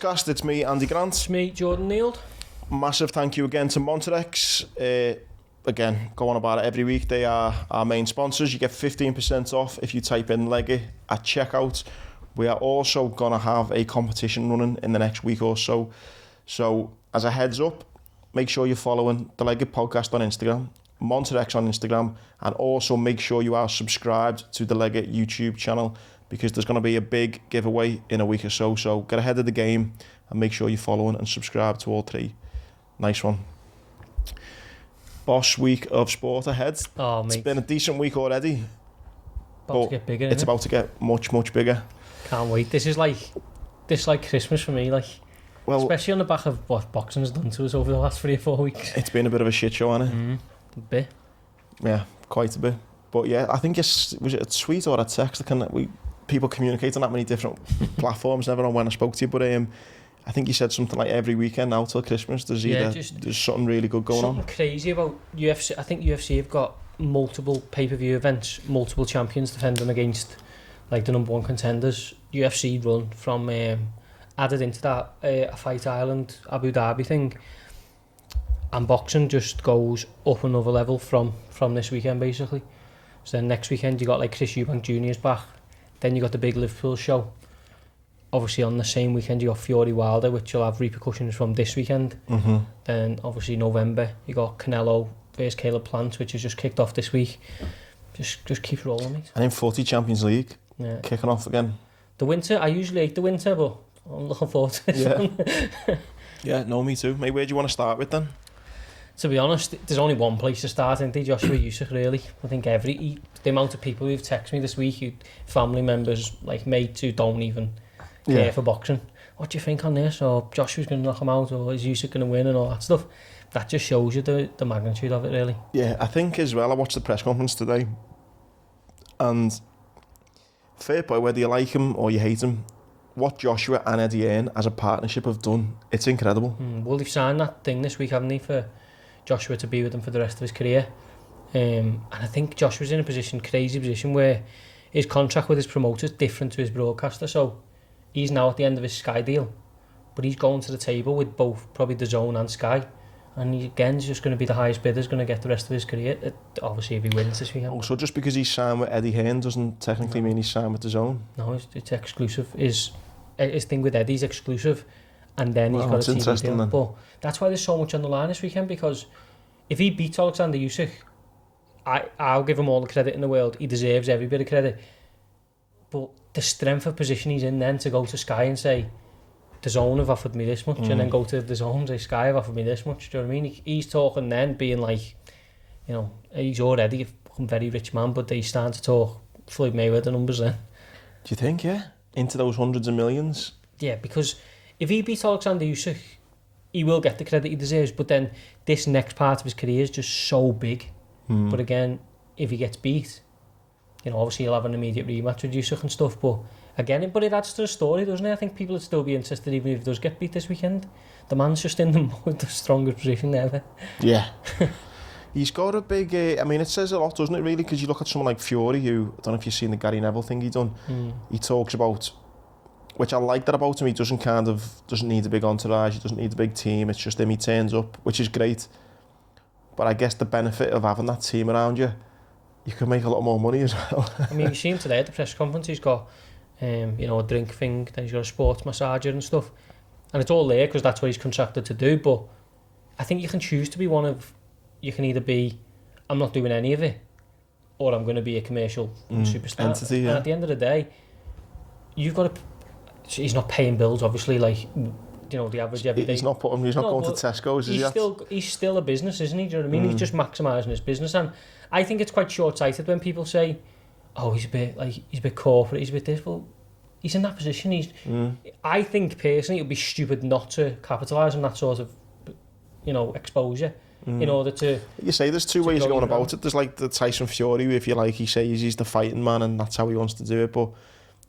Sportscast. It's me, Andy Grant. It's me, Jordan Neild. Massive thank you again to Monterex. Again, go on about it every week. They are our main sponsors. You get 15% off if you type in Leg It at checkout. We are also going to have a competition running in the next week or so. So, as a heads up, make sure you're following the Leg It Podcast on Instagram, Monterex on Instagram, and also make sure you are subscribed to the Leg It YouTube channel, because there's going to be a big giveaway in a week or so. So get ahead of the game and make sure you're following and subscribe to all three. Nice one. Boss week of sport ahead. Oh, mate. It's been a decent week already. About to get bigger, It's about to get much, much bigger. Can't wait. This is like Christmas for me, like. Well, especially on the back of what boxing's done to us over the last 3 or 4 weeks. It's been a bit of a shit show, hasn't it? A bit. Yeah, quite a bit. But yeah, I think was it a tweet or a text? People communicate on that many different platforms. Never know when I spoke to you, but I think you said something like every weekend now till Christmas there's something really good going on. Something crazy about UFC. I think UFC have got multiple pay-per-view events, multiple champions defending against like the number one contenders. UFC run from added into that a Fight Island Abu Dhabi thing, and boxing just goes up another level from this weekend basically. So then next weekend you got like Chris Eubank Jr.'s back. Then you got the big Liverpool show. Obviously on the same weekend you got Fury Wilder, which will have repercussions from this weekend. Mm-hmm. Then obviously November you got Canelo versus Caleb Plant, which has just kicked off this week. Just keep rolling, mate. And in footy, Champions League, kicking off again. The winter, I usually hate the winter, but I'm looking forward to this one. Yeah, no, me too. Mate, where do you want to start with then? To be honest, there's only one place to start, isn't there? Joshua Usyk, really. I think the amount of people who've texted me this week, family members, like mates who don't even care for boxing. What do you think on this? Or Joshua's going to knock him out? Or is Usyk going to win? And all that stuff. That just shows you the magnitude of it, really. Yeah, I think as well, I watched the press conference today, and fair play, whether you like him or you hate him, what Joshua and Eddie Hearn as a partnership have done, it's incredible. Well, they've signed that thing this week, haven't they, for Joshua to be with them for the rest of his career. And I think Joshua's in a crazy position, where his contract with his promoter is different to his broadcaster. So he's now at the end of his Sky deal, but he's going to the table with both, probably DAZN and Sky. And he's just going to be the highest bidder, is going to get the rest of his career. Obviously, if he wins this weekend. Oh, so just because he's signed with Eddie Hearn doesn't technically mean he's signed with DAZN? No, it's exclusive. His thing with Eddie's exclusive, and then he's got a TV deal. Then. But that's why there's so much on the line this weekend, because if he beats Alexander Usyk, I'll give him all the credit in the world. He deserves every bit of credit. But the strength of position he's in then to go to Sky and say, DAZN have offered me this much, and then go to DAZN and say, Sky have offered me this much. Do you know what I mean? He's talking then, being like, you know, he's already a very rich man, but he's starting to talk Floyd Mayweather numbers then. Do you think, into those hundreds of millions? Yeah, because if he beats Alexander Usyk, he will get the credit he deserves, but then this next part of his career is just so big. But again, if he gets beat, you know, obviously he'll have an immediate rematch with Usyk and stuff, but it adds to the story, doesn't it? I think people would still be interested even if he does get beat this weekend. The man's just in the strongest position ever. Yeah. He's got a big, it says a lot, doesn't it, really? Because you look at someone like Fury, who, I don't know if you've seen the Gary Neville thing he done. He talks about, which I like that about him, he doesn't need a big entourage, he doesn't need a big team, it's just him, he turns up, which is great. But I guess the benefit of having that team around you, you can make a lot more money as well. I mean, you see him today at the press conference, he's got, a drink thing, then he's got a sports massager and stuff. And it's all there because that's what he's contracted to do, but I think you can choose to be you can either be, I'm not doing any of it, or I'm going to be a commercial superstar. Entity, yeah. And at the end of the day, you've got to, he's not paying bills, obviously, like, you know, the average everyday. He's not going to Tesco's, is he? He's still a business, isn't he? Do you know what I mean? He's just maximising his business, and I think it's quite short-sighted when people say, "Oh, he's a bit corporate, he's a bit this." Well, he's in that position. I think personally, it would be stupid not to capitalise on that sort of, exposure in order to. You say there's two ways of going about it. There's like the Tyson Fury, if you like, he says he's the fighting man, and that's how he wants to do it, but.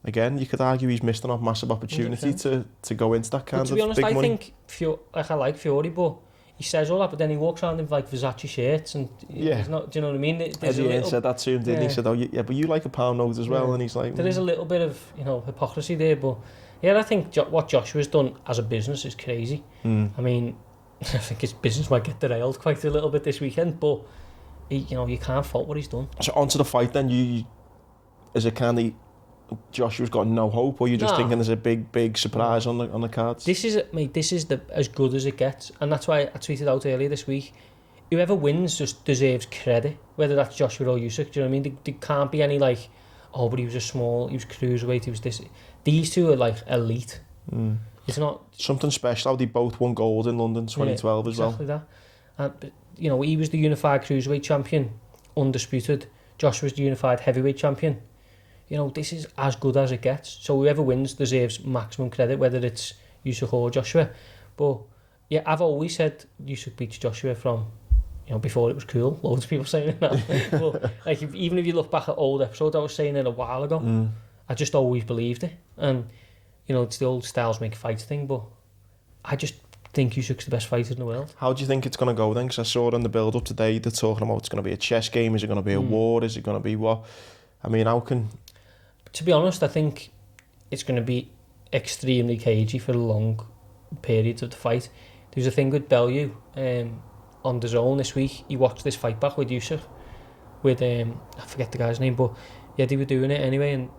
Again, you could argue he's missed a massive opportunity to go into that kind of big money. To be honest, I think I like Fury, but he says all that, but then he walks around in like Versace shirts, and he's not. Do you know what I mean? Eddie said that to him, didn't he? He said, "Oh, yeah, but you like a pound note as well," and he's like, "There is a little bit of hypocrisy there, but Yeah, I think what Joshua's done as a business is crazy. I mean, I think his business might get derailed quite a little bit this weekend, but you can't fault what he's done. So onto the fight then, is it kind of Joshua's got no hope, or you just thinking there's a big surprise on the cards? This is as good as it gets, and that's why I tweeted out earlier this week. Whoever wins just deserves credit, whether that's Joshua or Usyk. Do you know what I mean? There can't be any like, oh, but he was he was cruiserweight, he was this. These two are like elite. It's not something special. They both won gold in London 2012 as well. Exactly that. But, he was the unified cruiserweight champion, undisputed. Joshua's the unified heavyweight champion. This is as good as it gets. So whoever wins deserves maximum credit, whether it's Usyk or Joshua. But yeah, I've always said Usyk beats Joshua from, before it was cool. Loads of people saying it now. But like, even if you look back at old episodes, I was saying it a while ago. I just always believed it. And, it's the old styles make fights thing, but I just think Usyk's the best fighter in the world. How do you think it's going to go then? Because I saw it on the build-up today, they're talking about it's going to be a chess game. Is it going to be a war? Is it going to be what? I mean, how can... To be honest, I think it's going to be extremely cagey for long periods of the fight. There's a thing with Bellew on the Zone this week. He watched this fight back with Usyk, with I forget the guy's name, but yeah, they were doing it anyway. And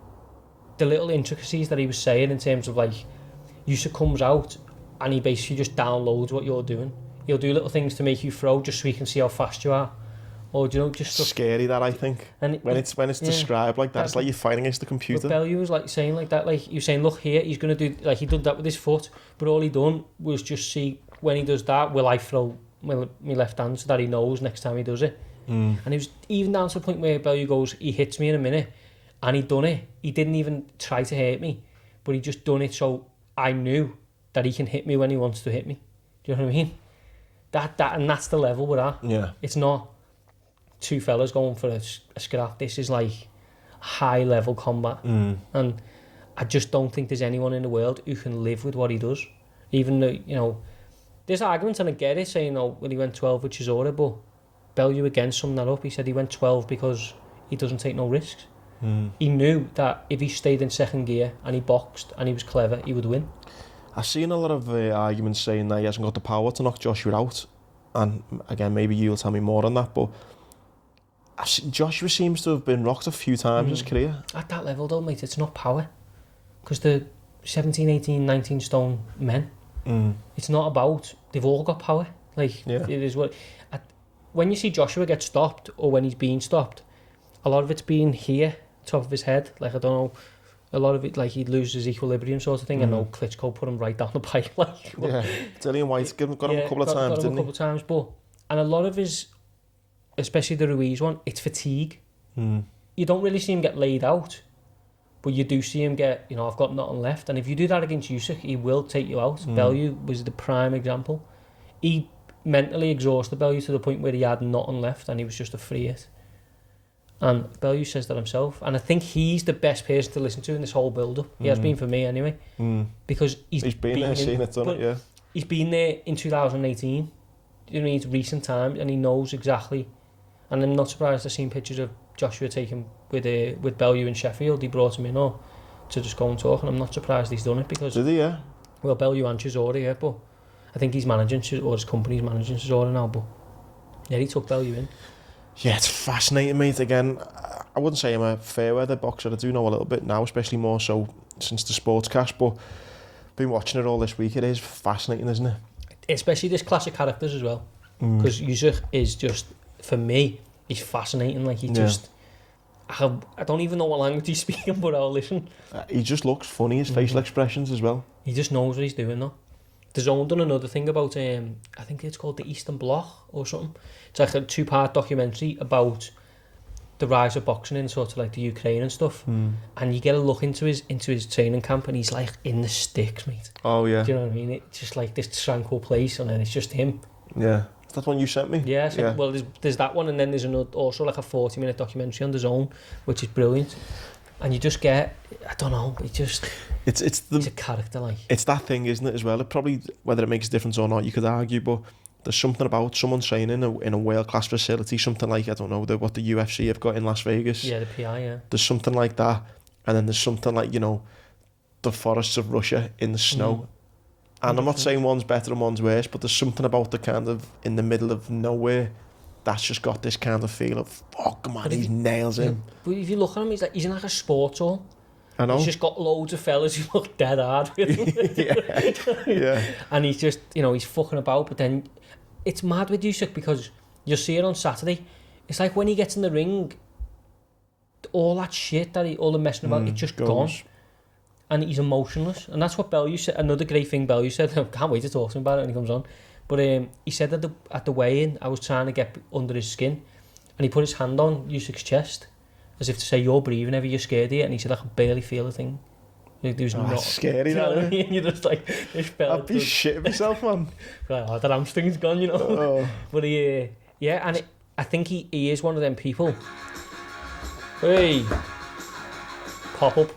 the little intricacies that he was saying in terms of like, Usyk comes out and he basically just downloads what you're doing. He'll do little things to make you throw just so he can see how fast you are. Or just stuff. Scary that, I think. And when it's described like that, it's like you're fighting against the computer. But Bellew was like saying like that, like he was saying, look here, he's gonna do like he did that with his foot, but all he done was just see when he does that, will I throw my left hand so that he knows next time he does it. And he was even down to the point where Bellew goes, he hits me in a minute, and he done it. He didn't even try to hurt me, but he just done it so I knew that he can hit me when he wants to hit me. Do you know what I mean? And that's the level we're at. Yeah. It's not two fellas going for a scrap. This is like high level combat, and I just don't think there's anyone in the world who can live with what he does. Even though there's arguments, and I get it, saying well he went 12 with Chisora, but Bellew again summed that up. He said he went 12 because he doesn't take no risks. He knew that if he stayed in second gear and he boxed and he was clever, he would win. I've seen a lot of arguments saying that he hasn't got the power to knock Joshua out, and again maybe you'll tell me more on that, but Joshua seems to have been rocked a few times in his career. At that level though, mate, it's not power. Because the 17, 18, 19 stone men, it's not about, they've all got power. Like, it is what... When you see Joshua get stopped, or when he's being stopped, a lot of it's being here, top of his head. Like, I don't know, a lot of it, like, he'd lose his equilibrium sort of thing. I know Klitschko put him right down the pipe. Like, Dillian White got him a couple of times, didn't he? But, and a lot of his... especially the Ruiz one, it's fatigue. You don't really see him get laid out, but you do see him get, I've got nothing left. And if you do that against Usyk, he will take you out. Bellew was the prime example. He mentally exhausted Bellew to the point where he had nothing left and he was just a free hit. And Bellew says that himself. And I think he's the best person to listen to in this whole build-up. He has been for me anyway. Because he's been there, seen it, done it, yeah. He's been there in 2018. You know, it's recent times, and he knows exactly. And I'm not surprised I've seen pictures of Joshua taking with Bellew in Sheffield. He brought him in to just go and talk, and I'm not surprised he's done it because... Did he, yeah? Well, Bellew and Chisora, yeah, but I think he's managing, or his company's managing Chisora now, but yeah, he took Bellew in. Yeah, it's fascinating, mate. Again, I wouldn't say I'm a fair weather boxer. I do know a little bit now, especially more so since the Sportscast, but been watching it all this week. It is fascinating, isn't it? Especially this classic characters as well, because Usyk is just... For me, he's fascinating. Like he just, I don't even know what language he's speaking, but I'll listen. He just looks funny. His facial expressions as well. He just knows what he's doing though. The Zone done another thing about I think it's called the Eastern Bloc or something. It's like a 2-part documentary about the rise of boxing in sort of like the Ukraine and stuff. And you get a look into his training camp, and he's like in the sticks, mate. Oh yeah. Do you know what I mean? It's just like this tranquil place, and then it's just him. Yeah. That one you sent me? Yeah, so, well, there's that one, and then there's also like a 40-minute documentary on The Zone, which is brilliant. And you just get, I don't know, he's a character, like. It's that thing, isn't it, as well? It probably, whether it makes a difference or not, you could argue, but there's something about someone training in a world-class facility, something like, I don't know, what the UFC have got in Las Vegas. Yeah, the PI, yeah. There's something like that, and then there's something like, the forests of Russia in the snow. And I'm not saying one's better and one's worse, but there's something about the kind of in the middle of nowhere that's just got this kind of feel of, fuck man, he nails him. But if you look at him, he's in like a sports hall. I know. He's just got loads of fellas who look dead hard with him. yeah. And he's just, he's fucking about. But then it's mad with Usyk because you'll see it on Saturday. It's like when he gets in the ring, all that shit all the messing about, it's just gone. And he's emotionless. And that's what Bellew said. Another great thing Bellew said. I can't wait to talk to him about it when he comes on. But he said that at the weigh-in, I was trying to get under his skin. And he put his hand on Usyk's chest, as if to say, you're breathing heavy, you're scared of it. And he said, I can barely feel a thing. That's scary, that, I mean? You're just like, this fella. I'd be shitting myself, man. Like, that hamstring's gone, But and I think he is one of them people. Hey, pop up.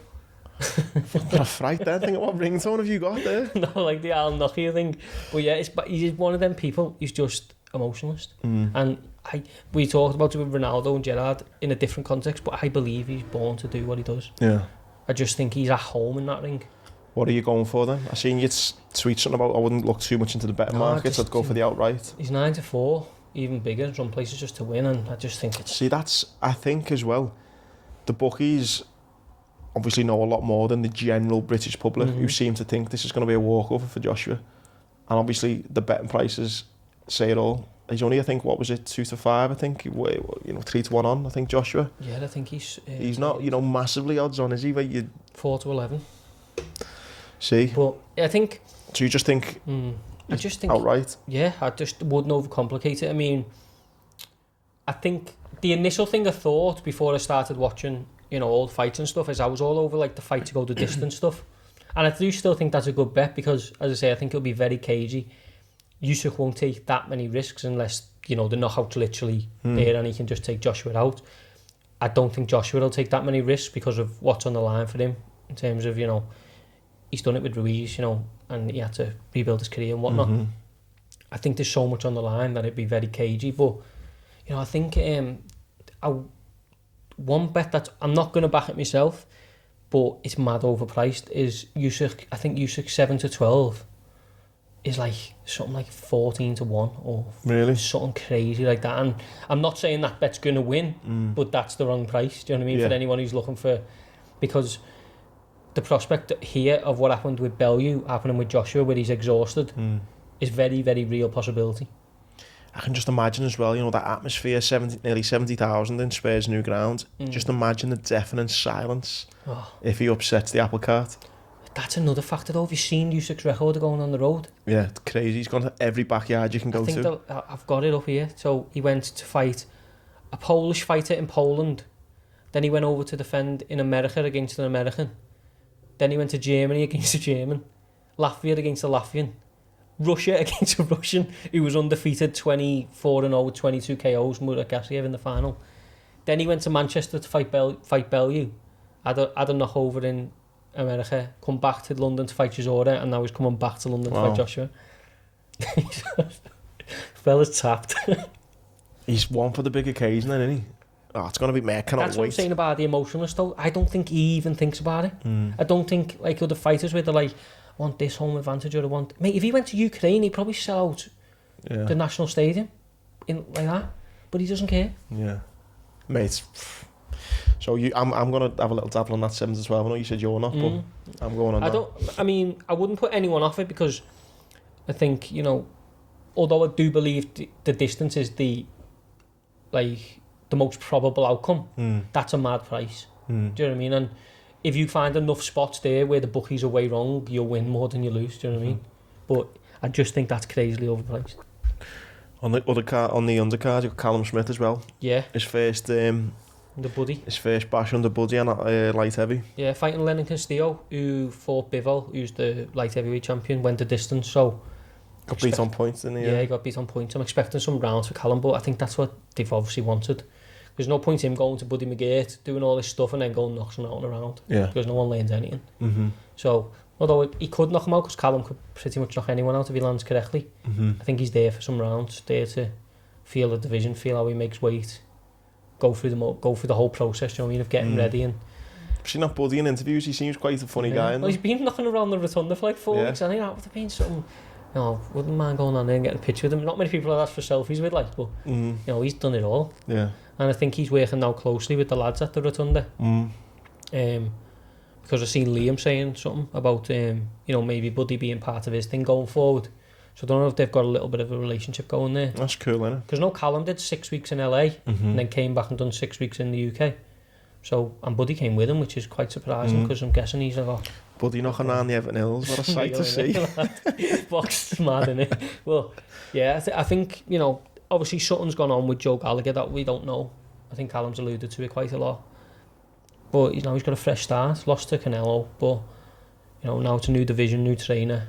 What a fright then. Think of what ringtone have you got there? No, like the Al Nokia thing. But yeah, he's one of them people. He's just emotionalist. And we talked about it with Ronaldo and Gerrard in a different context, but I believe he's born to do what he does. Yeah. I just think he's at home in that ring. What are you going for then? I seen you tweet something about I wouldn't look too much into the betting markets. I'd go for the outright. He's 9-4, even bigger. Some places just to win, and I just think it's... See, I think as well, the bookies obviously know a lot more than the general British public who seem to think this is going to be a walkover for Joshua. And obviously the betting prices say it all. He's only, I think, what was it, 2-5, I think, 3-1 on, I think, Joshua. Yeah, I think he's not, massively odds on, is he? 4-11. See? But I think... So you just think... I just think... Outright? Yeah, I just wouldn't overcomplicate it. I mean, I think the initial thing I thought before I started watching, all the fights and stuff is I was all over, like, the fight to go the distance stuff. And I do still think that's a good bet because, as I say, I think it'll be very cagey. Usyk won't take that many risks unless, the knockout's literally there and he can just take Joshua out. I don't think Joshua will take that many risks because of what's on the line for him in terms of, he's done it with Ruiz, and he had to rebuild his career and whatnot. I think there's so much on the line that it'd be very cagey. But, I think one bet that I'm not going to back it myself, but it's mad overpriced, is Usyk. I think Usyk 7-12 is like something like 14-1 or really something crazy like that. And I'm not saying that bet's going to win, but that's the wrong price. Do you know what I mean? For anyone who's looking for, because the prospect here of what happened with Bellew happening with Joshua, where he's exhausted, is very, very real possibility. I can just imagine as well, that atmosphere, nearly 70,000 in Spurs' new ground. Just imagine the deafening silence if he upsets the apple cart. That's another factor though. Have you seen Usyk's record going on the road? Yeah, it's crazy. He's gone to every backyard you can go to. I've got it up here. So he went to fight a Polish fighter in Poland. Then he went over to defend in America against an American. Then he went to Germany against a German. Latvia against a Latvian. Russia against a Russian who was undefeated 24-0 with 22 KOs, Murat Gassiev in the final. Then he went to Manchester to fight Bellew. Had a knockover in America, come back to London to fight Chisora, and now he's coming back to London to fight Joshua. Fella's tapped. He's one for the big occasion then, isn't he? Oh, it's going to be mad. Cannot That's wait. What I'm saying about the emotionalist though. I don't think he even thinks about it. I don't think like other fighters where they're like, I want this home advantage or I want... Mate, if he went to Ukraine, he'd probably sell out the national stadium like that. But he doesn't care. Yeah. Mate, so I'm going to have a little dabble on that 7-12. I know you said you're not, but I'm going on that. I mean, I wouldn't put anyone off it because I think, although I do believe the distance is the most probable outcome, that's a mad price. Do you know what I mean? And if you find enough spots there where the bookies are way wrong, you'll win more than you lose. Do you know what I mean? But I just think that's crazily overpriced. On the undercard, you've got Callum Smith as well. Yeah. His first Buddy. His first bash under Buddy and light heavy. Yeah, fighting Lennon Castillo, who fought Bivol, who's the light heavyweight champion, went the distance. So got beat on points, didn't he? Yeah, he got beat on points. I'm expecting some rounds for Callum, but I think that's what they've obviously wanted. There's no point in him going to Buddy McGirt, doing all this stuff and then going knock someone out around. Yeah. Because no one learns anything. So, although he could knock him out, because Callum could pretty much knock anyone out if he lands correctly. I think he's there for some rounds, there to feel the division, feel how he makes weight, go through the whole process, you know what I mean, of getting ready. And Seen that Buddy in interviews, he seems quite a funny guy. Well, he's been knocking around the rotunda for like 4 weeks, and that would have been something, wouldn't mind going on there and getting a picture with him. Not many people are asked for selfies with, like, but, he's done it all. Yeah. And I think he's working now closely with the lads at the rotunda. Because I've seen Liam saying something about, maybe Buddy being part of his thing going forward. So I don't know if they've got a little bit of a relationship going there. That's cool, isn't it? Because Callum did 6 weeks in LA and then came back and done 6 weeks in the UK. So, and Buddy came with him, which is quite surprising because I'm guessing he's a lot. Buddy knocking around the Everton Hills, what a sight to see. Box is mad, isn't it? Well, yeah, I think, obviously something's gone on with Joe Gallagher that we don't know. I think Callum's alluded to it quite a lot. But, he's got a fresh start, lost to Canelo, but, now it's a new division, new trainer.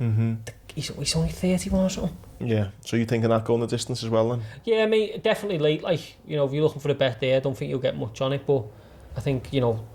He's only 31 or something. Yeah, so you're thinking that going the distance as well then? Yeah, mate, definitely late. Like, if you're looking for a bet there, I don't think you'll get much on it, but I think,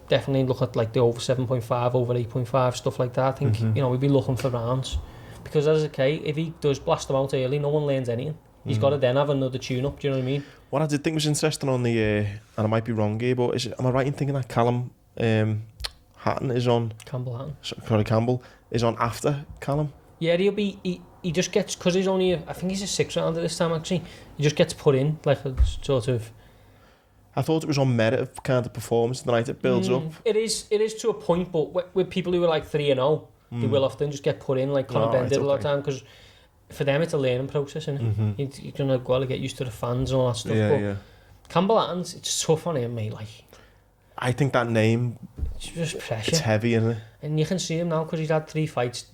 definitely look at like the over 7.5, over 8.5, stuff like that. I think, we'd be looking for rounds. Because as I say, if he does blast them out early, no one learns anything. He's got to then have another tune-up, do you know what I mean? What I did think was interesting on the, and I might be wrong here, but am I right in thinking that Callum Hatton is on... Campbell is on after Callum? Yeah, he just gets, because he's only, I think he's a 6th rounder this time actually, he just gets put in, like a sort of... I thought it was on merit of kind of performance the night it builds up. It is to a point, but with people who are like 3-0, they will often just get put in, like Conor Ben did a lot of time, because for them it's a learning process, isn't it? You're going to go to get used to the fans and all that stuff, but Campbell Attons, it's tough on him, mate, like... I think that name... It's just pressure. It's heavy, isn't it? And you can see him now, because he's had 3 fights,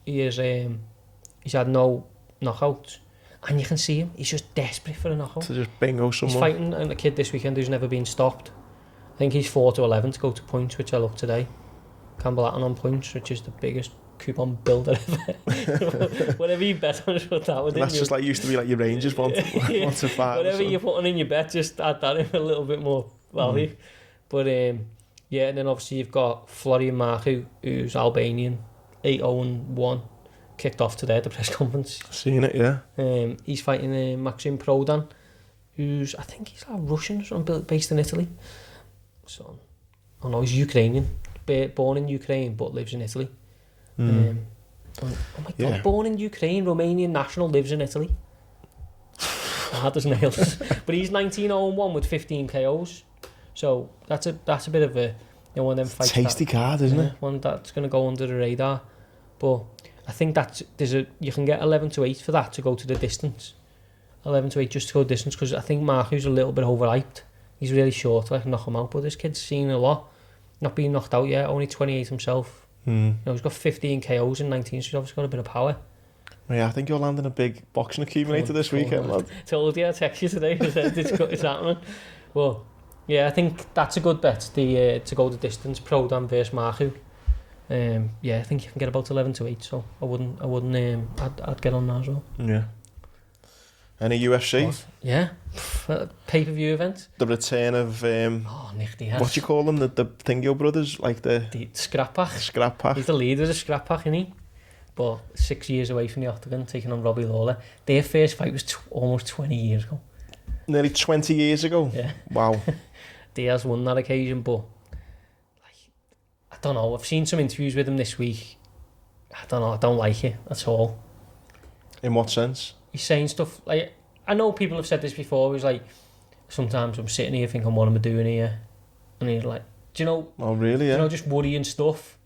he's had no knockouts. And you can see him, he's just desperate for a knockout. To just bingo someone. He's fighting a kid this weekend who's never been stopped. I think he's 4-11 to go to points, which I looked today. Campbell Hatton on points, which is the biggest coupon builder ever. Whatever you bet on, just put that with it. That's just like used to be like your Rangers want to fight. Whatever you're putting in your bet, just add that in a little bit more value. But yeah, and then obviously you've got Florian Marku, who's Albanian, 8-0-1. Kicked off today at the press conference. Seen it, yeah. He's fighting Maxim Prodan, who's, I think he's like Russian or something, based in Italy. So, oh no, he's Ukrainian. Born in Ukraine, but lives in Italy. Oh my God, born in Ukraine, Romanian national, lives in Italy. Hard as nails. But he's 19-0-1 with 15 KOs. So that's a bit of a, one of them fights. Tasty card, isn't it? One that's going to go under the radar. But I think that you can get 11-8 for that to go to the distance. 11-8 just to go distance, because I think Marku's a little bit overhyped. He's really short, like knock him out. But this kid's seen a lot, not being knocked out yet. Only 28 himself. He's got 15 KOs in 19, so he's obviously got a bit of power. Yeah, I think you're landing a big boxing accumulator this weekend, lad. Told you, I texted you today. It's happening. Well, yeah, I think that's a good bet. To go the distance, Prodan versus Marku. I think you can get about 11-8, so I wouldn't I'd get on that as well. Yeah. Any UFC? What? Yeah. Pay-per-view event. The return of Nick Diaz. What do you call them? The Thingo brothers, like the Scrap Pack. Scrap Pack. He's the leader of the Scrap Pack, isn't he? But 6 years away from the octagon, taking on Robbie Lawler. Their first fight was almost 20 years ago. Nearly 20 years ago? Yeah. Wow. Diaz won that occasion, but I don't know. I've seen some interviews with him this week. I don't know. I don't like it at all. In what sense? He's saying stuff like, I know people have said this before. He's like, sometimes I'm sitting here thinking, what am I doing here? And he's like, do you know? Oh, really? Yeah. Just worrying stuff.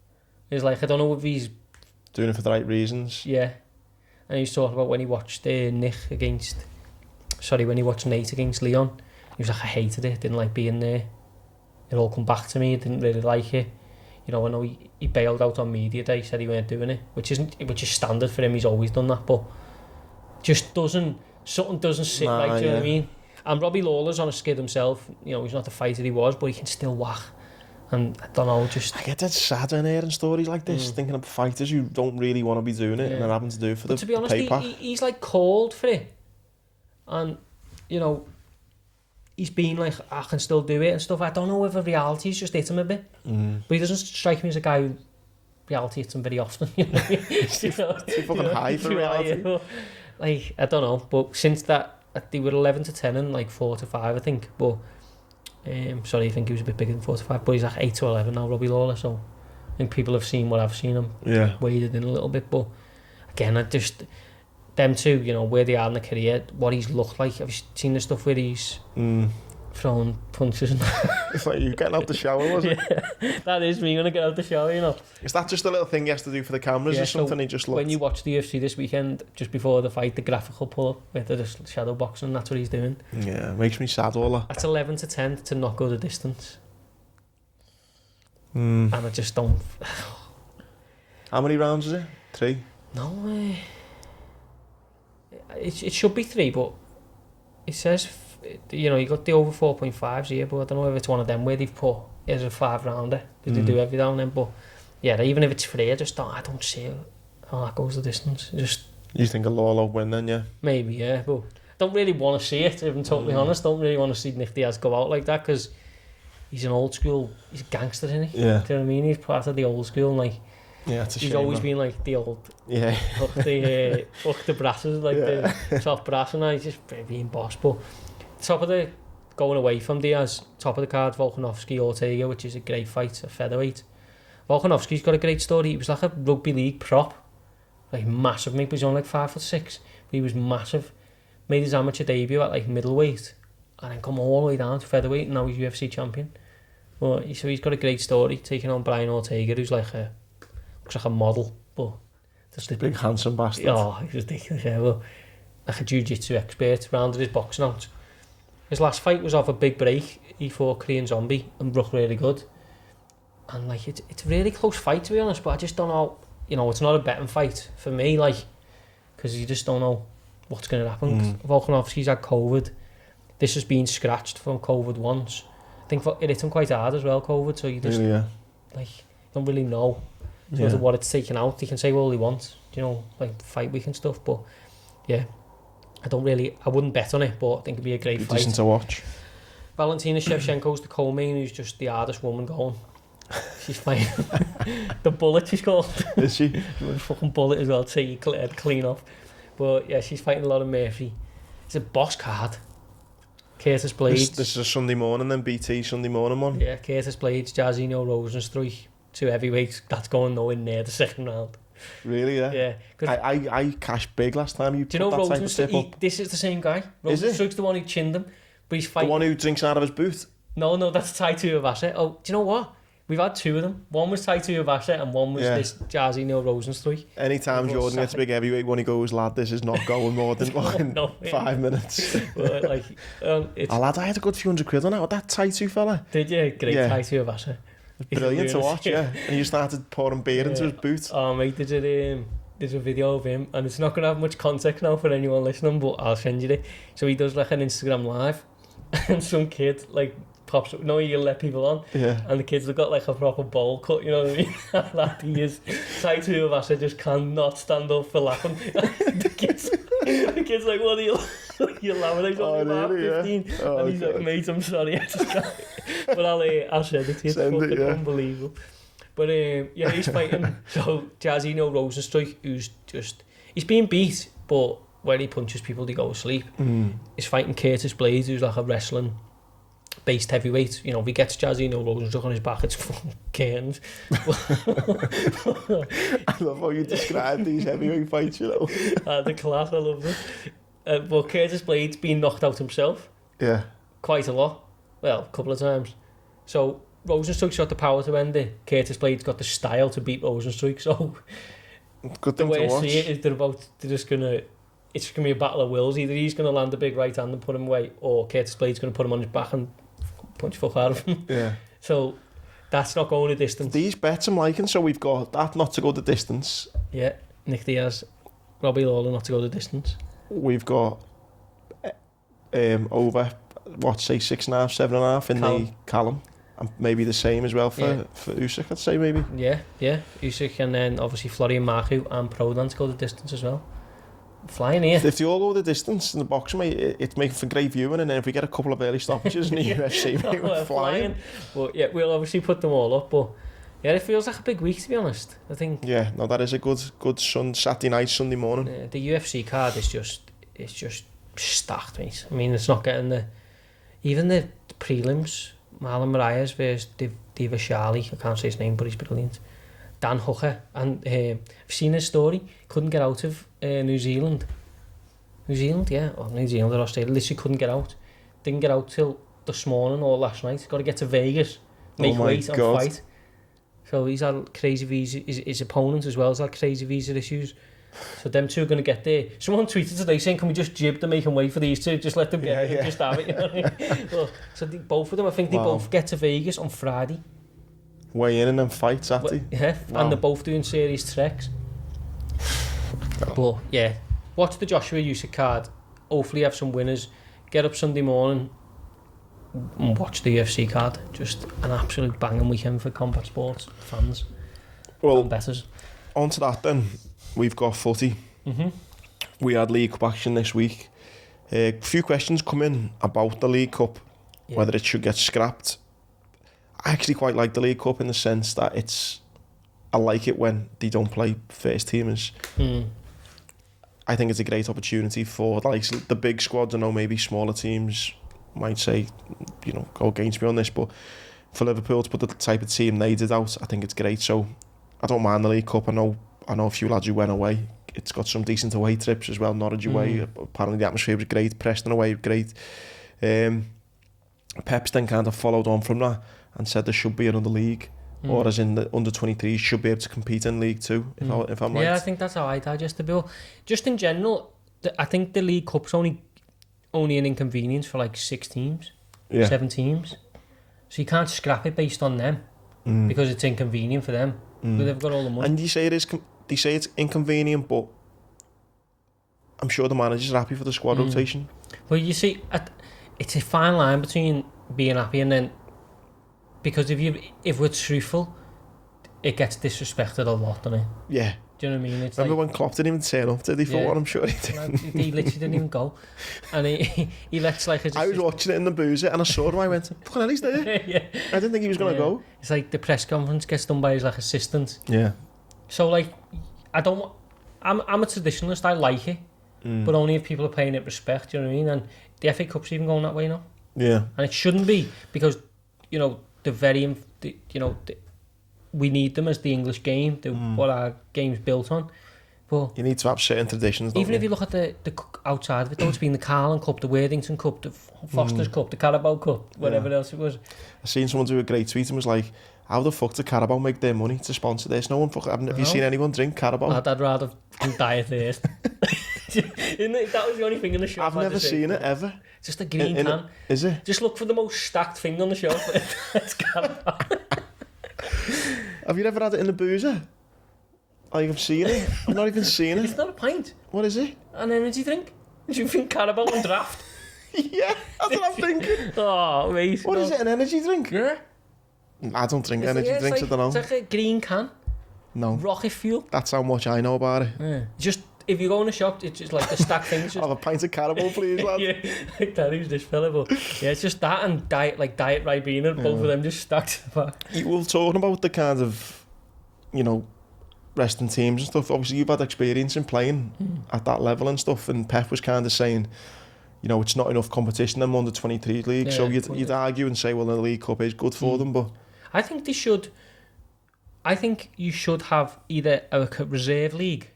He's like, I don't know if he's doing it for the right reasons. Yeah. And he's talking about when he watched when he watched Nate against Leon. He was like, I hated it. Didn't like being there. It all come back to me. Didn't really like it. I know he bailed out on media day, said he weren't doing it, which is standard for him. He's always done that, but something doesn't sit right. Do you know what I mean? And Robbie Lawler's on a skid himself. He's not the fighter he was, but he can still whack. And I don't know, I get that sad in hearing stories like this, thinking of fighters who don't really want to be doing it and they're having to do it for the payback. To be honest, he's like called for it, and he's been like, I can still do it and stuff. I don't know whether reality's just hit him a bit. But he doesn't strike me as a guy who reality hits him very often. Too fucking high for reality. Like, I don't know. But since that, they were 11-10 and like 4-5, I think. But Sorry, I think he was a bit bigger than 45, but he's like 8 to 11 now, Robbie Lawler, so I think people have seen what I've seen him. Yeah. Waded in a little bit, but again, them two, you know, where they are in the career, what he's looked like. Have you seen the stuff where he's throwing punches? It's like you getting out the shower, was it? Yeah, that is me when I get out the shower, you know. Is that just a little thing he has to do for the cameras or something? He just looked... When you watch the UFC this weekend, just before the fight, the graphic will pull up with the shadow boxing, that's what he's doing. Yeah, it makes me sad, all that. That's 11 to 10 to not go the distance. And I just don't... How many rounds is it? 3? No, it should be 3, but it says, you know, you got the over 4.5s here, but I don't know if it's one of them where they've put as a 5-rounder, because they do every now and then, but yeah, even if it's 3, I don't see how that goes the distance. You think a Lawler win then, yeah? Maybe, yeah, but I don't really want to see it, if I'm totally honest. Don't really want to see Nick Diaz go out like that, because he's an old school, he's a gangster, isn't he? Yeah. Do you know what I mean? He's part of the old school, and like, yeah, it's a he's shame, always man. been like the old, fuck the brasses, like the top brass, and he's just being boss. But going away from Diaz, top of the card, Volkanovski, Ortega, which is a great fight, a featherweight. Volkanovski's got a great story. He was like a rugby league prop, like massive, mate, but he's only like 5'6", but he was massive. Made his amateur debut at like middleweight, and then come all the way down to featherweight, and now he's UFC champion. Well, so he's got a great story, taking on Brian Ortega, who's like looks like a model, but just a big handsome bastard. Oh, he's ridiculous, yeah. Well, like a jiu-jitsu expert, rounded his boxing out. His last fight was off a big break. He fought Korean Zombie and looked really good. And like it's a really close fight, to be honest, but I just don't know, you know, it's not a betting fight for me, like, because you just don't know what's going to happen. Volkanovski's had COVID. This has been scratched from COVID once. I think it hit him quite hard as well, COVID, so you just like don't really know sort of what it's taken out. He can say all he wants, you know, like fight week and stuff, but yeah, I wouldn't bet on it, but I think it'd be a great fight. Decent to watch. Valentina Shevchenko's the co-main, who's just the hardest woman going. She's fighting the Bullet, she's called. Is she? The fucking Bullet as well, to say you clean off. But yeah, she's fighting a lot of Murphy. It's a boss card. Curtis Blades. This is a Sunday morning then, BT Sunday morning one. Yeah, Curtis Blades, Jairzinho Rozenstruik, 2 heavyweights. That's going nowhere near the second round. Really, yeah? Yeah. I cashed big last time you put that type of tip up. This is the same guy. Is it? Rozenstruik's the one who chinned him, but he's fighting... The one who drinks out of his boot? No, that's Tai Tuivasa. Oh, do you know what? We've had 2 of them. One was Tai Tuivasa and one was this Jairzinho Rozenstruik. Anytime Jordan gets a big heavyweight, when he goes, lad, this is not going more than 5 minutes. But, like, lad, I had a good few $100 on it with that Tai fella. Did you? Great Tai Tuivasa. Brilliant to watch, yeah. And you started pouring beer into his boot. Oh, mate, there's a video of him, and it's not going to have much context now for anyone listening, but I'll send you it. So he does like an Instagram live, and some kid like pops up. No, you let people on, and the kids have got like a proper bowl cut, you know what I mean? That he is. Tai Tuivasa just cannot stand up for laughing. the kids like, what are you? You're laughing. He's only about 15, and he's like, mate, I'm sorry, I just can't. But I'll send it to you. It's fucking unbelievable. But yeah, he's fighting. So Jairzinho Rozenstruik, he's being beat, but when he punches people, they go to sleep. He's fighting Curtis Blades, who's like a wrestling based heavyweight. You know, if he gets Jairzinho Rozenstruik on his back, it's fucking cairns. I love how you describe these heavyweight fights, you know. The class, I love it. But Curtis Blades being knocked out himself. Yeah. Quite a lot. Well, a couple of times. So Rozenstruik's got the power to end it. Curtis Blades got the style to beat Rozenstruik. So good thing the way to watch. I see it is it's just gonna be a battle of wills. Either he's gonna land a big right hand and put him away, or Curtis Blades gonna put him on his back and punch fuck out of him. Yeah. So that's not going the distance. These bets I'm liking. So we've got that not to go the distance. Yeah. Nick Diaz, Robbie Lawler not to go the distance. We've got over, say 6.5, 7.5 in the Callum. And maybe the same as well for Usyk, I'd say, maybe. Yeah. Usyk, and then obviously Florian Marku and Prodan to go the distance as well. Flying here. If they all go the distance in the boxing, mate, it's making for great viewing, and then if we get a couple of early stoppages in the UFC, mate, we're flying. But yeah, we'll obviously put them all up, but yeah, it feels like a big week, to be honest. I think. Yeah, no, that is a good Saturday night, Sunday morning. The UFC card is just stacked, mate. I mean, it's not getting the. even the prelims, Marlon Moraes versus Diva Charlie, I can't say his name, but he's brilliant. Dan Hooker, and I've seen his story, couldn't get out of New Zealand. New Zealand or Australia, literally couldn't get out. Didn't get out till this morning or last night. Got to get to Vegas, make weight and fight. So he's had crazy visa, his opponent as well has had crazy visa issues. So them two are going to get there. Someone tweeted today saying, can we just jib to make him wait for these two? Just let them get it, just have it. You know what I mean? Well, so both of them, I think they both get to Vegas on Friday. Weigh in and then fight Saturday. Yeah, and they're both doing serious treks. But yeah, watch the Joshua Usyk card. Hopefully have some winners. Get up Sunday morning and watch the UFC card. Just an absolute banging weekend for combat sports fans and bettors. On to that then. We've got footy. We had League Cup action this week. A few questions come in about the League Cup, whether it should get scrapped. I actually quite like the League Cup in the sense that I like it when they don't play first teamers. I think it's a great opportunity for like the big squads. I know maybe smaller teams might say, go against me on this, but for Liverpool to put the type of team they did out, I think it's great. So I don't mind the League Cup. I know a few lads who went away. It's got some decent away trips as well. Norwich away, apparently the atmosphere was great. Preston away, great. Pep's then kind of followed on from that and said there should be another league, or as in the under-23s should be able to compete in League 2, if I'm right. Yeah, I think that's how I digest the bill. Just in general, I think the League Cup's only an inconvenience for like 6 teams, 7 teams. So you can't scrap it based on them because it's inconvenient for them. They've got all the money. And you say they say it's inconvenient, but I'm sure the managers are happy for the squad rotation. Well, you see, it's a fine line between being happy and then, because if we're truthful, it gets disrespected a lot, doesn't it? Yeah. Do you know what I mean? It's remember when Klopp didn't even turn up, did he, for what I'm sure he did? He literally didn't even go. And he lets like... I was watching it in the boozer and I saw him, I went, fucking hell, he's there. I didn't think he was going to go. It's like the press conference gets done by his like assistant. Yeah. So like, I'm a traditionalist, I like it, but only if people are paying it respect, do you know what I mean? And the FA Cup's even going that way now. Yeah. And it shouldn't be, because, we need them as the English game, what our game's built on. But you need to have certain traditions, even if you look at the outside of it, though, it's been the Carling Cup, the Worthington Cup, the Foster's Cup, the Carabao Cup, whatever else it was. I seen someone do a great tweet and was like, how the fuck did Carabao make their money to sponsor this? No one fucking... Have you seen anyone drink Carabao? I'd rather diet first. That was the only thing in the shop. I've never seen it, ever. Just a green can. Is it? Just look for the most stacked thing on the shelf. It's Carabao. Have you ever had it in the boozer? I've seen it. I've not even seen it. It's not a pint. What is it? An energy drink. Do you think Carabao and draft? Yeah, that's what I'm thinking. Oh, mate. What is it, an energy drink? Yeah. I don't drink energy drinks, I don't know. It's like a green can. No. Rocket fuel. That's how much I know about it. Yeah. Just, if you go in a shop, it's just like the stacked things. I'll have a pint of Carabao, please, lad. Yeah, like that, who's this fella? But yeah, it's just that and diet Ribena, both of them just stacked back. We were talking about the kind of, resting teams and stuff. Obviously, you've had experience in playing at that level and stuff, and Pep was kind of saying, it's not enough competition in the under-23 league, so you'd argue and say, well, the League Cup is good for them, but... I think you should have either a reserve league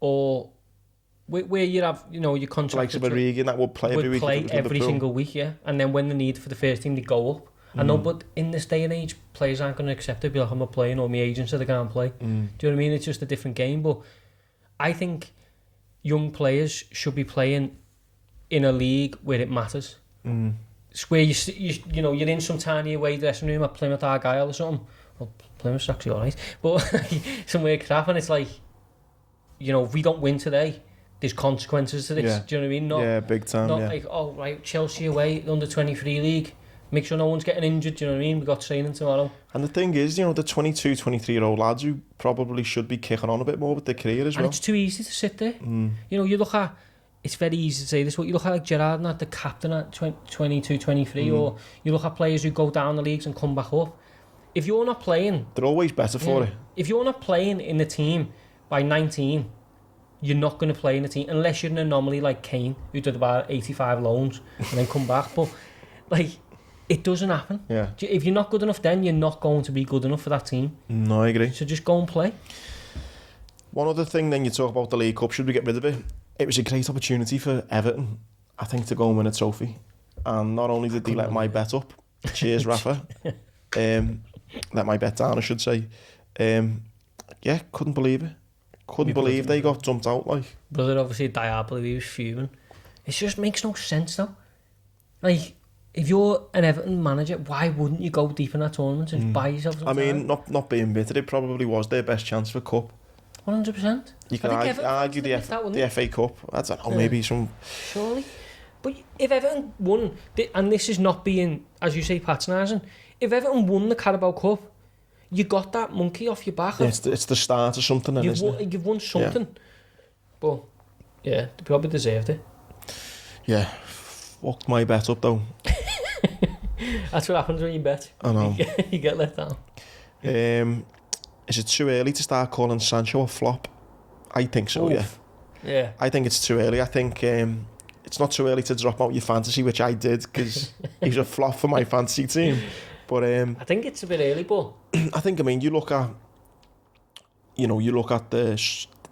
or where you have, your contract... Like Regan that would play every week. Would play every single week, yeah. And then when the need for the first team, they go up. I know, but in this day and age, players aren't going to accept it. Be like, I'm not playing, or my agent said I can't play. Do you know what I mean? It's just a different game. But I think young players should be playing in a league where it matters. It's where you're in some tiny away dressing room at Plymouth Argyle or something. Well, Plymouth's actually alright, but somewhere crap, and it's like, if we don't win today, there's consequences to this. Yeah. Do you know what I mean? Yeah, big time. Not like, oh right, Chelsea away, under-23 league. Make sure no one's getting injured. Do you know what I mean? We got training tomorrow. And the thing is, the 22, 23-year-old lads who probably should be kicking on a bit more with their career as well. And it's too easy to sit there. You look at. It's very easy to say this, but you look at like Gerrard and the captain at 22, 23, or you look at players who go down the leagues and come back up. If you're not playing... They're always better for it. If you're not playing in the team by 19, you're not going to play in a team unless you're an anomaly like Kane, who did about 85 loans and then come back. But like, it doesn't happen. Yeah. If you're not good enough, then you're not going to be good enough for that team. No, I agree. So just go and play. One other thing, then you talk about the League Cup. Should we get rid of it? It was a great opportunity for Everton, I think, to go and win a trophy. And not only did they let my bet up, cheers Rafa, let my bet down, I should say. Yeah, couldn't believe it. Couldn't believe they got dumped out, like. Brother, obviously, Diablo, he was fuming. It just makes no sense, though. Like, if you're an Everton manager, why wouldn't you go deep in that tournament and buy yourself some I mean, time? not being bitter, it probably was their best chance for Cup. 100%. You can argue the FA Cup. I don't know, maybe some... Surely. But if Everton won, and this is not being, as you say, patronising, if Everton won the Carabao Cup, you got that monkey off your back. Yeah, it's the start of something, then, isn't it? You've won something. Yeah. But, yeah, they probably deserved it. Yeah. Fucked my bet up, though. That's what happens when you bet. I know. You get let down. Is it too early to start calling Sancho a flop? I think so, Oof. Yeah. I think it's too early. I think it's not too early to drop out your fantasy, which I did, because he's a flop for my fantasy team. But I think it's a bit early, but I think, I mean, you look at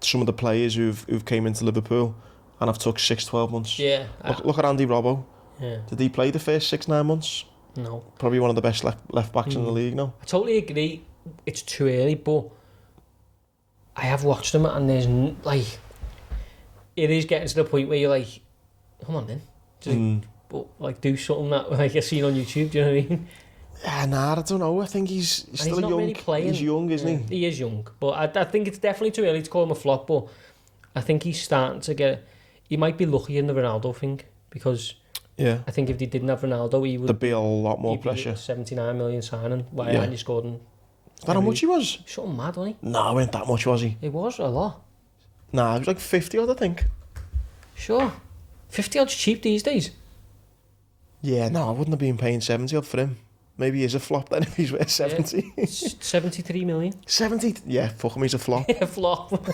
some of the players who've came into Liverpool and have took 6-12 months. Yeah. Look at Andy Robbo. Yeah. Did he play the first 6-9 months? No. Probably one of the best left backs in the league now. I totally agree. It's too early, but I have watched him, and there's like, it is getting to the point where you're like, come on then, just but like do something that like I've seen on YouTube. Do you know what I mean? Yeah, I don't know. I think he's still young. Really, he's young, isn't he? He is young, but I think it's definitely too early to call him a flop. But I think he's starting to get. He might be lucky in the Ronaldo thing, because I think if they didn't have Ronaldo, he would. There'd be a lot more pressure. 79 million signing. Why aren't you scored? Is that how much he was? Something mad, wasn't he? No, it wasn't that much, was he? It was a lot. Nah, it was like 50 odd, I think. Sure. 50 odd's cheap these days. Yeah, no, I wouldn't have been paying 70 odd for him. Maybe he's a flop then if he's worth 70. Yeah. 73 million. 70? Yeah, fuck him, he's a flop. A flop.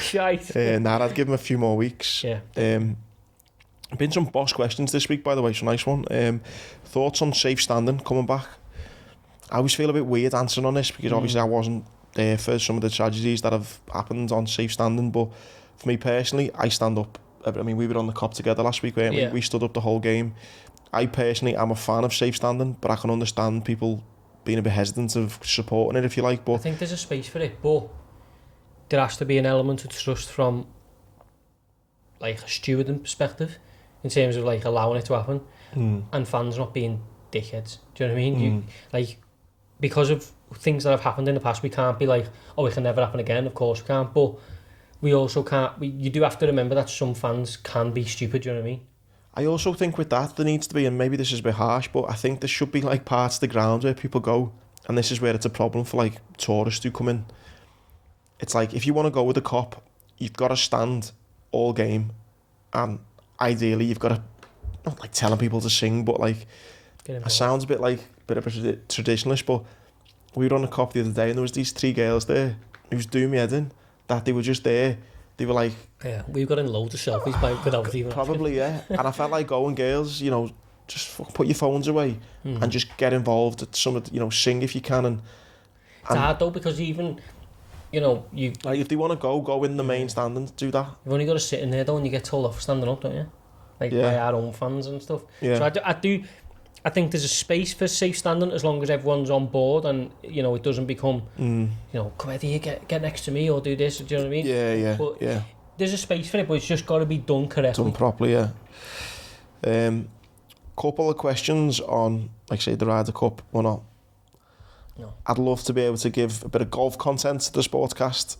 Shite. I'd give him a few more weeks. Yeah. Been some boss questions this week, by the way, so nice one. Thoughts on safe standing coming back? I always feel a bit weird answering on this, because obviously I wasn't there for some of the tragedies that have happened on safe standing, but for me personally, I stand up. I mean, we were on the COP together last week, weren't we? We stood up the whole game. I personally am a fan of safe standing, but I can understand people being a bit hesitant of supporting it, if you like. But I think there's a space for it, but there has to be an element of trust from like a stewarding perspective, in terms of like allowing it to happen, and fans not being dickheads. Do you know what I mean? You, like, because of things that have happened in the past, we can't be like, oh, it can never happen again. Of course we can't, but we also can't. You do have to remember that some fans can be stupid. Do you know what I mean? I also think with that there needs to be, and maybe this is a bit harsh, but I think there should be like parts of the ground where people go, and this is where it's a problem for like tourists who come in. It's like, if you want to go with a cop, you've got to stand all game, and ideally you've got to, not like telling people to sing, but like, it sounds a bit like a bit of a traditionalist, but we were on a cop the other day and there was these 3 girls there who was doing me head in, that they were just there. They were like... Yeah, we've got in loads of selfies by without even... Probably, yeah. And I felt like going, girls, you know, just put your phones away and just get involved at some of the, you know, sing if you can. And it's hard though, because even, you know, you... Like, if they want to go in the main stand and do that. You've only got to sit in there though, and you get told off for standing up, don't you? Like, by our own fans and stuff. Yeah. So I think there's a space for safe standing as long as everyone's on board, and you know it doesn't become you know, come here, get next to me or do this. Do you know what I mean? Yeah. But there's a space for it, but it's just got to be done correctly. Done properly, yeah. Couple of questions on, like say, the Ryder Cup or not. No. I'd love to be able to give a bit of golf content to the Sportcast.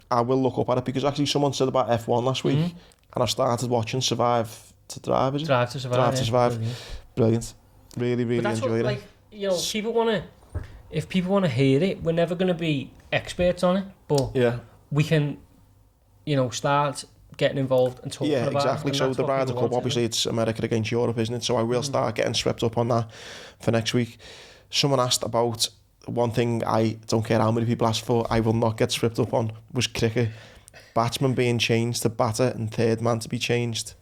I will look up at it, because actually someone said about F1 last week, and I've started watching Survive to Drive, is it? Drive to Survive. Brilliant. Really enjoyed it. Like, you know, if people want to hear it, we're never going to be experts on it, but we can, you know, start getting involved and talking about it. Yeah, exactly. So the Ryder Cup, obviously it's America against Europe, isn't it? So I will start getting swept up on that for next week. Someone asked about one thing I don't care how many people ask for, I will not get swept up on, was cricket. batsman being changed to batter and third man to be changed.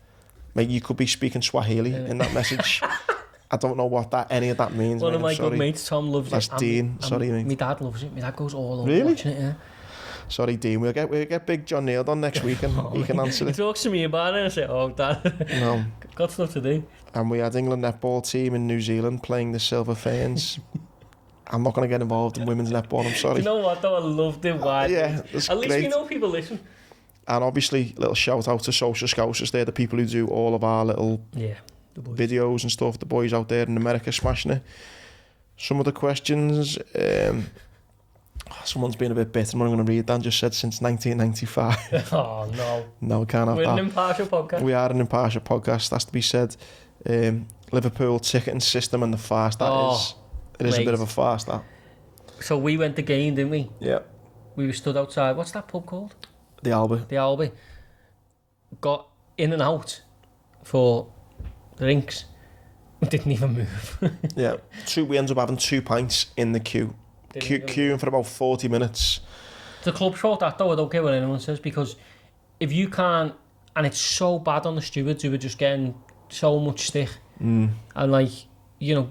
Mate, you could be speaking Swahili in that message. I don't know what any of that means. One of my good mates, Tom, loves it. That's Dean. Sorry, mate. My dad loves it. My dad goes all over really? watching it, yeah. Sorry, Dean. We'll get Big John Neal on next week and he can answer it. He talks to me about it and I say, oh, Dad, no. got stuff to do. And we had England netball team in New Zealand playing the Silver Ferns. I'm not going to get involved in women's netball, I'm sorry. Do you know what, though? I loved it. Why? Yeah, it's At least great. we know people listen. And obviously, little shout out to Social Scousers. They're the people who do all of our little videos and stuff. The boys out there in America smashing it. Some of the questions... someone's been a bit bitter. I'm going to read that. Just said since 1995. Oh, no. No, we can't have We're that. an impartial podcast. We are an impartial podcast. That's to be said. Liverpool ticketing system and the farce that is. It is a bit of a farce, that. So we went the game, didn't we? Yeah. We were stood outside. What's that pub called? The Albi. The Albi. Got in and out for drinks. Didn't even move. Yeah. We ended up having 2 pints in the queue. Queuing for about 40 minutes. The club's fault that, though. I don't care what anyone says, because if you can't, and it's so bad on the stewards who are just getting so much stick, and like, you know,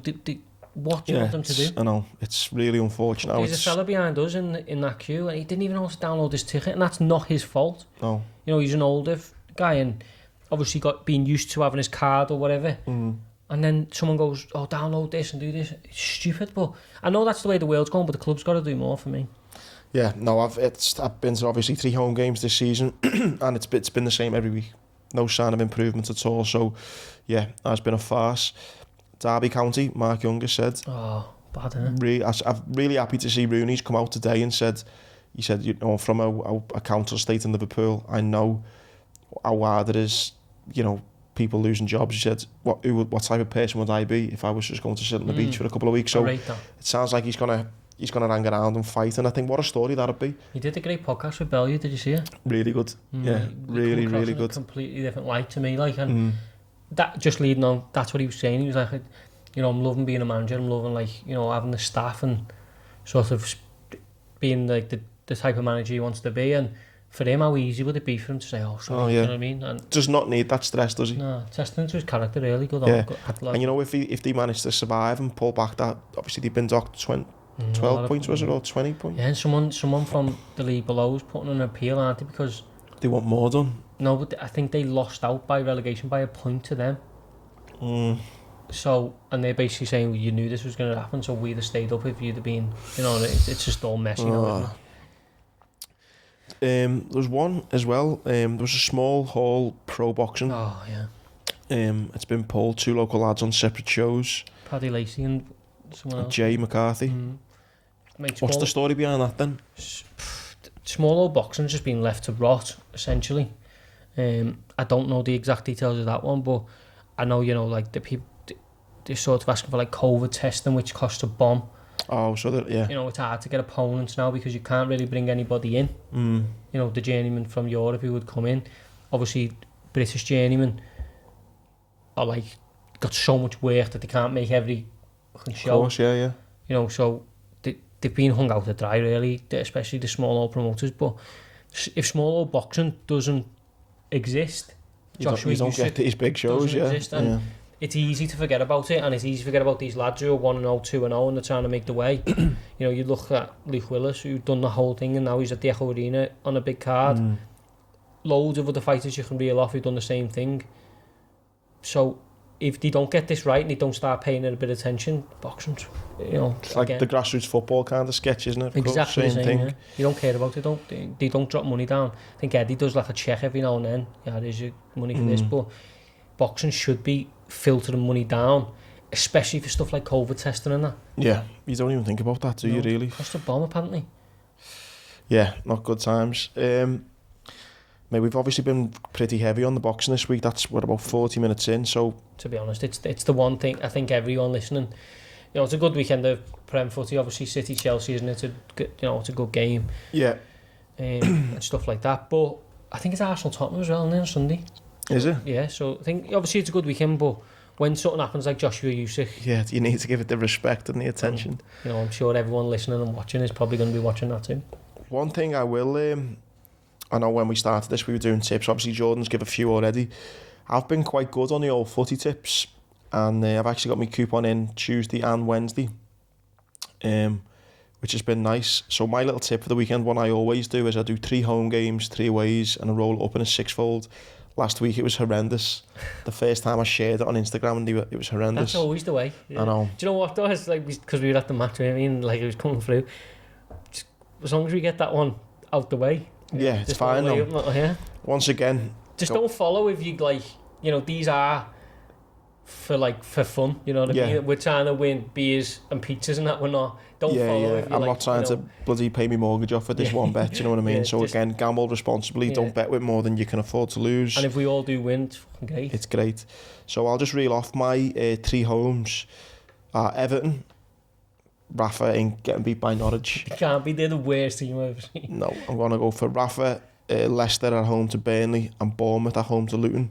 what do you want them to do? I know, it's really unfortunate. There's a fella behind us in that queue, and he didn't even know how to download his ticket, and that's not his fault. No. You know, he's an older guy, and obviously being used to having his card or whatever. And then someone goes, oh, download this and do this. It's stupid, but I know that's the way the world's going, but the club's got to do more for me. Yeah, no, I've been to obviously 3 home games this season, and it's been the same every week. No sign of improvement at all. So, yeah, it's been a farce. Derby County, Mark Younger said. Oh, bad, isn't it? I'm really happy to see Rooney's come out today and said, you know, from a council estate in Liverpool, I know how hard it is, you know, people losing jobs. He said, what type of person would I be if I was just going to sit on the beach for a couple of weeks? So it sounds like he's gonna hang around and fight, and I think what a story that'd be. He did a great podcast with Bellew, did you see it? Really good. Yeah, really good. A completely different light to me, like, and that just leading on, that's what he was saying. He was like, you know, I'm loving being a manager, I'm loving, like, you know, having the staff and sort of being like the type of manager he wants to be, and for him, how easy would it be for him to say, oh, sorry, you know what I mean? And does not need that stress, does he? No, testing to his character, really good. Yeah. And you know, if they manage to survive and pull back that, obviously they've been docked 12 points, was it, or 20 points? Yeah, and someone from the league below is putting an appeal, aren't they? Because they want more done. No, but I think they lost out by relegation by a point to them. So, and they're basically saying, well, you knew this was going to happen, so we'd have stayed up if you'd have been, you know, it's just all messy now, isn't it? There was one as well. There was a small hall pro boxing. Oh yeah. It's been pulled. 2 local lads on separate shows. Paddy Lacey and someone else. Jay McCarthy. What's the story behind that then? Small old boxing's just been left to rot, essentially. I don't know the exact details of that one, but I know, you know, like the people, they're sort of asking for like COVID testing, which costs a bomb. Oh, so that, yeah. You know, it's hard to get opponents now because you can't really bring anybody in. You know, the journeymen from Europe who would come in. Obviously, British journeymen are like, got so much work that they can't make every show. Of course, yeah. You know, so they've been hung out to dry, really, especially the small old promoters. But if small old boxing doesn't exist, you don't get these big shows, exist, and it's easy to forget about it, and it's easy to forget about these lads who are 1-0, 2-0, and they're trying to make the way. You know, you look at Luke Willis, who's done the whole thing, and now he's at the Echo Arena on a big card. Loads of other fighters you can reel off who've done the same thing. So if they don't get this right and they don't start paying it a bit of attention, boxing's, you know, it's like the grassroots football kind of sketch, isn't it? Exactly the same thing. Yeah. You don't care about it, they don't drop money down. I think Eddie does like a check every now and then. Yeah, there's your money for this, but boxing should be filtering money down, especially for stuff like COVID testing and that. Yeah, you don't even think about that, do you, really? Cost a bomb, apparently. Yeah, not good times. Mate, we've obviously been pretty heavy on the boxing this week. That's, what, about 40 minutes in, so... To be honest, it's the one thing, I think everyone listening, you know, it's a good weekend of Prem footy, obviously City-Chelsea, isn't it? It's a good game. Yeah. And stuff like that, but I think it's Arsenal-Tottenham as well, isn't it, on Sunday? Is it? Yeah, so I think, obviously it's a good weekend, but when something happens like Joshua Usyk... Yeah, you need to give it the respect and the attention. You know, I'm sure everyone listening and watching is probably going to be watching that too. One thing I will I know when we started this, we were doing tips. Obviously, Jordan's give a few already. I've been quite good on the old footy tips, and I've actually got my coupon in Tuesday and Wednesday, which has been nice. So my little tip for the weekend, one I always do, is I do 3 home games, 3 aways, and I roll it up in a 6-fold. Last week it was horrendous. The first time I shared it on Instagram, and it was horrendous. That's always the way. Yeah. I know. Do you know what though? It's like, because we were at the match, I mean, like it was coming through. Just, as long as we get that one out the way. Yeah, it's fine though. Yeah. Once again, just don't follow if you like. You know, these are for fun. You know what I mean? We're trying to win beers and pizzas and that. We're not. Don't follow. If I'm not trying to bloody pay me mortgage off for this one bet. You know what I mean? So again, gamble responsibly. Don't bet with more than you can afford to lose. And if we all do win, it's fucking great. It's great. So I'll just reel off my 3 homes. Everton. Rafa ain't getting beat by Norwich. It can't be. They're the worst team I've ever seen. No, I'm going to go for Rafa, Leicester at home to Burnley, and Bournemouth at home to Luton.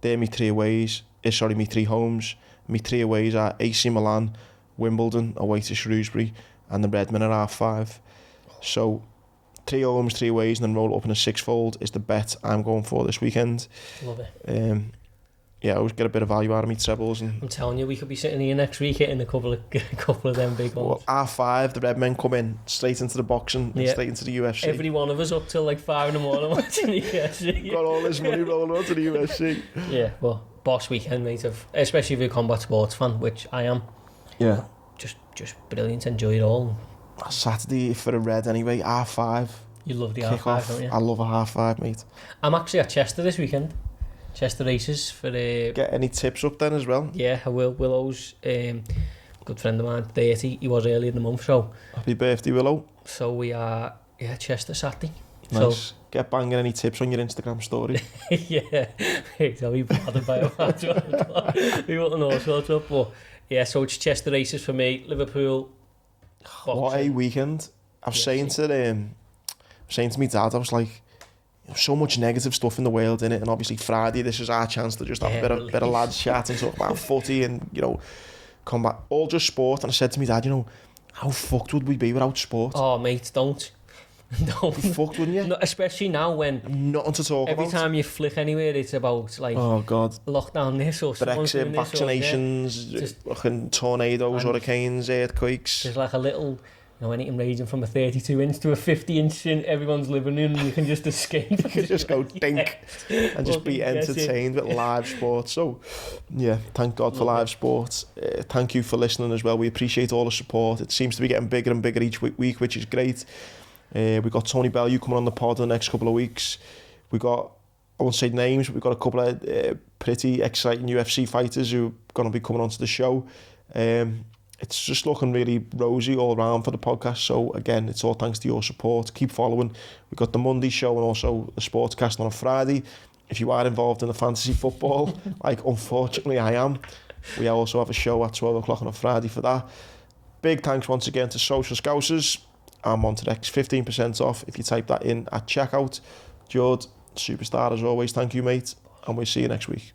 They're my 3 aways. My 3 homes. My 3 aways are AC Milan, Wimbledon away to Shrewsbury, and the Redmen at 5:30. So 3 homes, 3 aways, and then roll it up in a 6-fold is the bet I'm going for this weekend. Love it. I always get a bit of value out of me trebles. And I'm telling you, we could be sitting here next week hitting a couple of them big ones. Well, 5:30, the Redmen come in straight into the boxing and straight into the UFC. Every one of us up till like 5 in the morning watching the UFC. Got all this money rolling onto the UFC. Yeah, well, boss weekend, mate. Especially if you're a combat sports fan, which I am. Yeah. Just brilliant. Enjoy it all. Saturday for a red anyway. 5:30. You love the 5:30, don't you? I love a 5:30, mate. I'm actually at Chester this weekend. Chester races for Get any tips up then as well? Yeah, I will. Willow's good friend of mine, 30. He was earlier in the month, so happy birthday, Willow. So we are Chester Saturday. Nice. So, get banging any tips on your Instagram story. Yeah, I'll be bothered by it. We want all sorts of, but yeah, so it's Chester races for me. Liverpool. Boxing. What a weekend! I was saying to my dad, I was like, so much negative stuff in the world in it, and obviously Friday this is our chance to just have a bit of lads chat and talk about footy and combat, all just sport. And I said to my dad, how fucked would we be without sport? Oh mate, don't. You'd be fucked, wouldn't you? No, especially now when nothing to talk every about. Time you flick anywhere, it's about like oh god, lockdown this or Brexit, vaccinations, fucking tornadoes, hurricanes, earthquakes. There's like a little, anything ranging from a 32-inch to a 50-inch in everyone's living room, and you can just escape. You can just go dink and just be entertained with live sport. So, yeah, thank God for live sport. Thank you for listening as well. We appreciate all the support. It seems to be getting bigger and bigger each week, which is great. We've got Tony Bellew coming on the pod in the next couple of weeks. We got, I won't say names, but we've got a couple of pretty exciting UFC fighters who are going to be coming onto the show. It's just looking really rosy all around for the podcast. So again, it's all thanks to your support. Keep following. We've got the Monday show and also the Sportscast on a Friday. If you are involved in the fantasy football, like unfortunately I am, we also have a show at 12 o'clock on a Friday for that. Big thanks once again to Social Scousers and Montedex, 15% off if you type that in at checkout. Jord, superstar as always, thank you mate, and we'll see you next week.